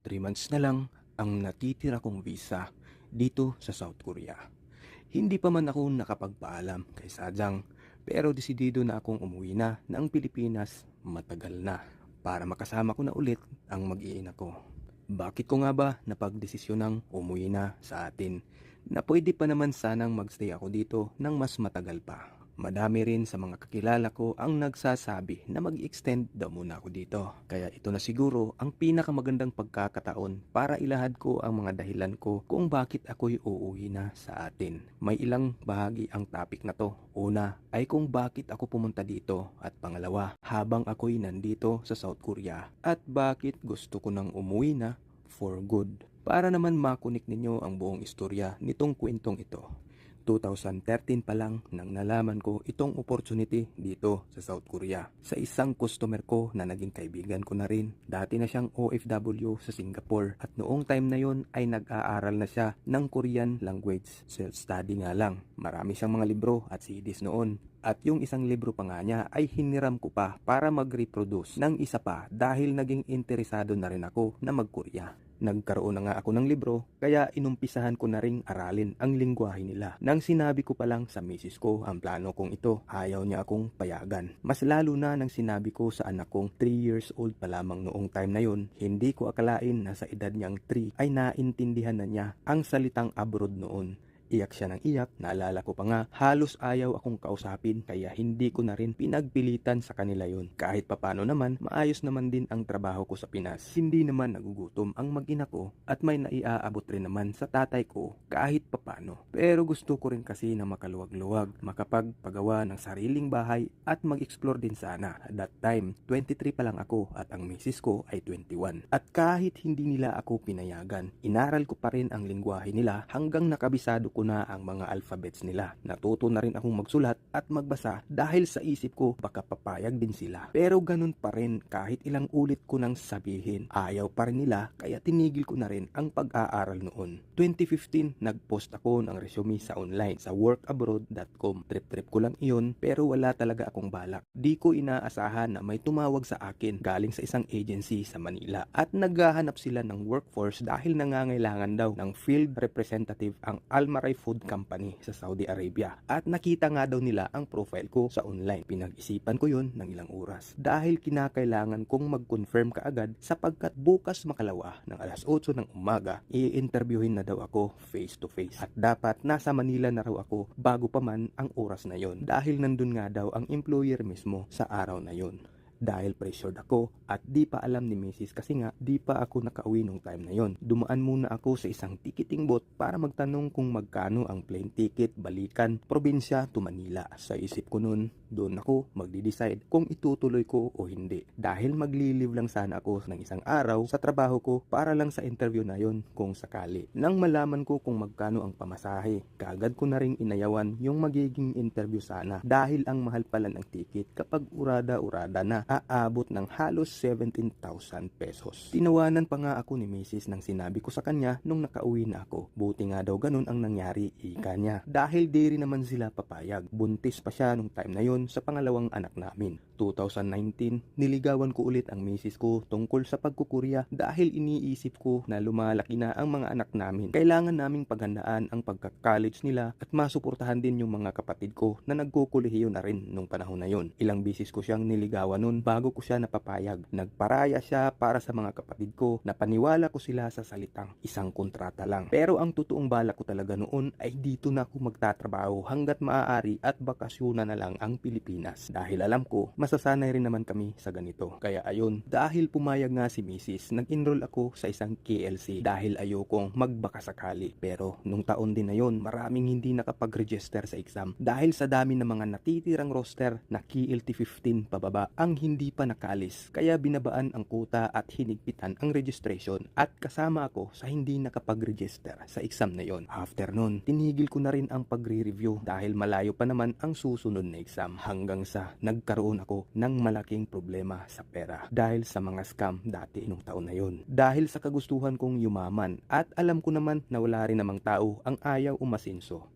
3 months na lang ang natitira kong visa dito sa South Korea. Hindi pa man ako nakapagpaalam kay Sadyang, pero desidido na akong umuwi na ng Pilipinas matagal na para makasama ko na ulit ang mag-iina ko. Bakit ko nga ba napagdesisyonang umuwi na sa atin na pwede pa naman sanang magstay ako dito ng mas matagal pa? Madami rin sa mga kakilala ko ang nagsasabi na mag-extend daw muna ako dito. Kaya ito na siguro ang pinakamagandang pagkakataon para ilahad ko ang mga dahilan ko kung bakit ako'y uuwi na sa atin. May ilang bahagi ang topic na to. Una ay kung bakit ako pumunta dito at pangalawa habang ako'y nandito sa South Korea at bakit gusto ko nang umuwi na for good. Para naman makunik ninyo ang buong istorya nitong kwentong ito. 2013 pa lang nang nalaman ko itong opportunity dito sa South Korea. Sa isang customer ko na naging kaibigan ko na rin. Dati na siyang OFW sa Singapore at noong time na yon ay nag-aaral na siya ng Korean language. Self-study nga lang. Marami siyang mga libro at CDs noon. At yung isang libro pa nga niya ay hiniram ko pa para mag-reproduce ng isa pa dahil naging interesado na rin ako na mag-Korea. Nagkaroon na nga ako ng libro, kaya inumpisahan ko na ring aralin ang lingwahe nila. Nang sinabi ko pa lang sa misis ko ang plano kong ito, ayaw niya akong payagan. Mas lalo na nang sinabi ko sa anak kong 3 years old pa lamang noong time na yon, hindi ko akalain na sa edad niyang 3 ay naintindihan na niya ang salitang abroad noon. Iyak siya ng iyak, naalala ko pa nga, halos ayaw akong kausapin kaya hindi ko na rin pinagpilitan sa kanila yon. Kahit papano naman, maayos naman din ang trabaho ko sa Pinas. Hindi naman nagugutom ang mag-ina ko at may naiaabot rin naman sa tatay ko kahit papano. Pero gusto ko rin kasi na makaluwag-luwag, makapagpagawa ng sariling bahay at mag-explore din sana. At that time, 23 pa lang ako at ang misis ko ay 21. At kahit hindi nila ako pinayagan, inaral ko pa rin ang lingwahe nila hanggang nakabisado ko na ang mga alphabets nila. Natuto na rin akong magsulat at magbasa dahil sa isip ko baka papayag din sila. Pero ganun pa rin kahit ilang ulit ko nang sabihin. Ayaw pa rin nila kaya tinigil ko na rin ang pag-aaral noon. 2015, nag-post ako ng resume sa online sa workabroad.com. Trip-trip ko lang iyon pero wala talaga akong balak. Di ko inaasahan na may tumawag sa akin galing sa isang agency sa Manila at naghahanap sila ng workforce dahil nangangailangan daw ng field representative ang Almaray Food Company sa Saudi Arabia. At nakita nga daw nila ang profile ko sa online. Pinag-isipan ko yun ng ilang oras dahil kinakailangan kong mag-confirm kaagad sapagkat bukas makalawa ng alas 8 ng umaga i-interviewin na daw ako face to face. At dapat nasa Manila na raw ako bago pa man ang oras na yon dahil nandun nga daw ang employer mismo sa araw na yon. Dahil pressured ako at di pa alam ni Mrs. kasi nga di pa ako nakauwi nung time na yon. Dumaan muna ako sa isang ticketing booth para magtanong kung magkano ang plane ticket balikan probinsya to Manila. Sa isip ko nun, doon ako magdi-decide kung itutuloy ko o hindi. Dahil magli-leave lang sana ako ng isang araw sa trabaho ko para lang sa interview na yon kung sakali. Nang malaman ko kung magkano ang pamasahe, kaagad ko na ring inayawan yung magiging interview sana dahil ang mahal pala ng ticket kapag urada-urada na aabot ng halos 17,000 pesos. Tinawanan pa nga ako ni Mrs. nang sinabi ko sa kanya nung nakauwi na ako. Buti nga daw ganun ang nangyari, ika niya. Dahil di rin naman sila papayag. Buntis pa siya nung time na yon sa pangalawang anak namin. 2019, niligawan ko ulit ang misis ko tungkol sa pagkukurya dahil iniisip ko na lumalaki na ang mga anak namin. Kailangan naming paghandaan ang pagka-college nila at masuportahan din yung mga kapatid ko na nagkukulihiyo na rin nung panahon na yon. Ilang bisis ko siyang niligawan nun bago ko siya napapayag. Nagparaya siya para sa mga kapatid ko na paniwala ko sila sa salitang isang kontrata lang. Pero ang totoong balak ko talaga noon ay dito na ako magtatrabaho hanggat maaari at bakasyonan na lang ang Pilipinas. Dahil alam ko, masasanay rin naman kami sa ganito. Kaya ayun, dahil pumayag nga si Mrs., nag-enroll ako sa isang KLC dahil ayokong magbaka sakali. Pero nung taon din na yon, maraming hindi nakapag-register sa exam dahil sa dami ng mga natitirang roster na KLT 15 pababa ang hindi pa nakalis. Kaya binabaan ang kuta at hinigpitan ang registration at kasama ako sa hindi nakapag-register sa exam na yon. After nun, tinigil ko na rin ang pagre-review dahil malayo pa naman ang susunod na exam hanggang sa nagkaroon ako ng malaking problema sa pera dahil sa mga scam dati nung taon na yon. Dahil sa kagustuhan kong yumaman at alam ko naman na wala rin namang tao ang ayaw umasinso.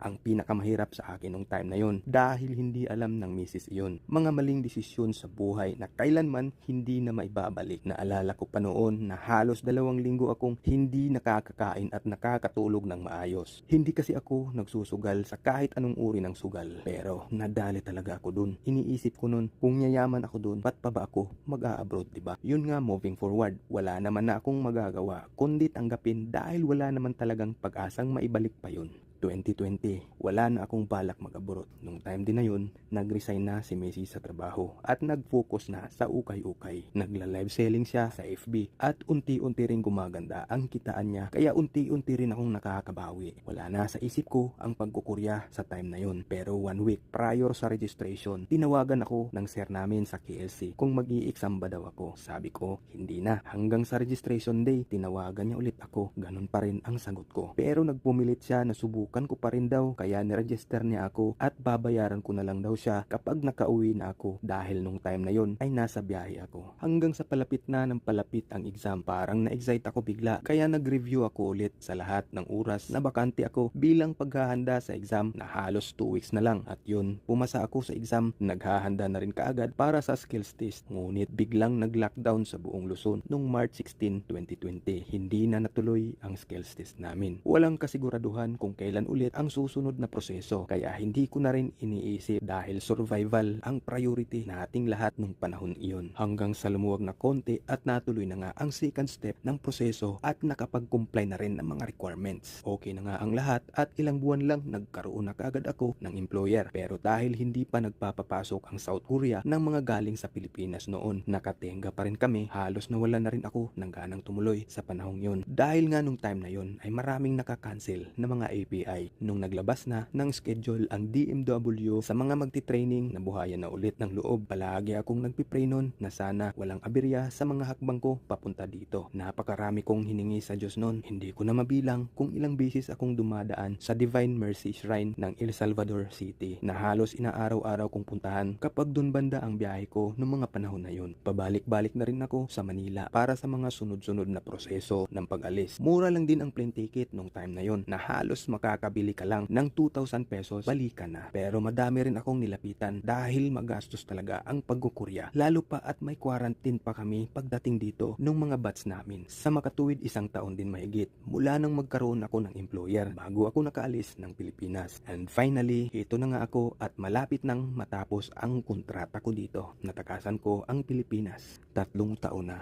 ang pinakamahirap sa akin nung time na yon dahil hindi alam ng misis iyon. Mga maling desisyon sa buhay na kailanman hindi na maibabalik. Naalala ko pa noon na halos 2 linggo akong hindi nakakakain at nakakatulog ng maayos. Hindi kasi ako nagsusugal sa kahit anong uri ng sugal. Pero nadali talaga ako dun. Iniisip ko nun, kung yayaman ako dun, ba't pa ba ako mag-a-abroad, diba? Yun nga, moving forward, wala naman na akong magagawa kundi tanggapin dahil wala naman talagang pag-asang maibalik pa yun. 2020, wala na akong balak mag-abroad. Nung time din na yun, nag-resign na si Messi sa trabaho at nag-focus na sa ukay-ukay. Nagla-live selling siya sa FB at unti-unti rin gumaganda ang kitaan niya kaya unti-unti rin akong nakakabawi. Wala na sa isip ko ang pagkukurya sa time na yun. Pero 1 week prior sa registration, tinawagan ako ng sir namin sa KLC kung mag-i-exam ba daw ako. Sabi ko, hindi na. Hanggang sa registration day, tinawagan niya ulit ako. Ganun pa rin ang sagot ko. Pero nagpumilit siya na subukan ko pa rin daw kaya niregister niya ako at babayaran ko na lang daw siya kapag nakauwi na ako dahil nung time na yon ay nasa biyahe ako. Hanggang sa palapit na ng palapit ang exam, parang na-excite ako bigla kaya nag-review ako ulit sa lahat ng oras na bakante ako bilang paghahanda sa exam na halos 2 weeks na lang. At yun, pumasa ako sa exam, naghahanda na rin kaagad para sa skills test. Ngunit biglang nag-lockdown sa buong Luzon nung March 16, 2020. Hindi na natuloy ang skills test namin. Walang kasiguraduhan kung kailan ulit ang susunod na proseso kaya hindi ko na rin iniisip dahil survival ang priority nating lahat nung panahon iyon. Hanggang sa lumuwag na konti at natuloy na nga ang second step ng proseso at nakapag-comply na rin ng mga requirements. Okay na nga ang lahat at ilang buwan lang nagkaroon na kaagad ako ng employer. Pero dahil hindi pa nagpapapasok ang South Korea ng mga galing sa Pilipinas noon, nakatenga pa rin kami, halos nawala na rin ako ng ganang tumuloy sa panahong yun. Dahil nga nung time na yun ay maraming nakakancel na mga API. Nung naglabas na ng schedule ang DMW sa mga magti-training, nabuhayan na ulit ng loob. Palagi akong nagpipray nun na sana walang aberya sa mga hakbang ko papunta dito. Napakarami kong hiningi sa Diyos nun. Hindi ko na mabilang kung ilang beses akong dumadaan sa Divine Mercy Shrine ng El Salvador City na halos inaaraw-araw kong puntahan kapag dun banda ang biyahe ko noong mga panahon na yun. Pabalik-balik na rin ako sa Manila para sa mga sunod-sunod na proseso ng pag-alis. Mura lang din ang plane ticket nung time na yun na halos makakabili ka lang ng 2,000 pesos, balikan na. Pero madami rin akong nilapitan dahil magastos talaga ang pagkukurya. Lalo pa at may quarantine pa kami pagdating dito nung mga batch namin. Sa makatuwid 1 taon din mahigit mula nang magkaroon ako ng employer bago ako nakaalis ng Pilipinas. And finally, ito na nga ako at malapit nang matapos ang kontrata ko dito. Natakasan ko ang Pilipinas. 3 taon na.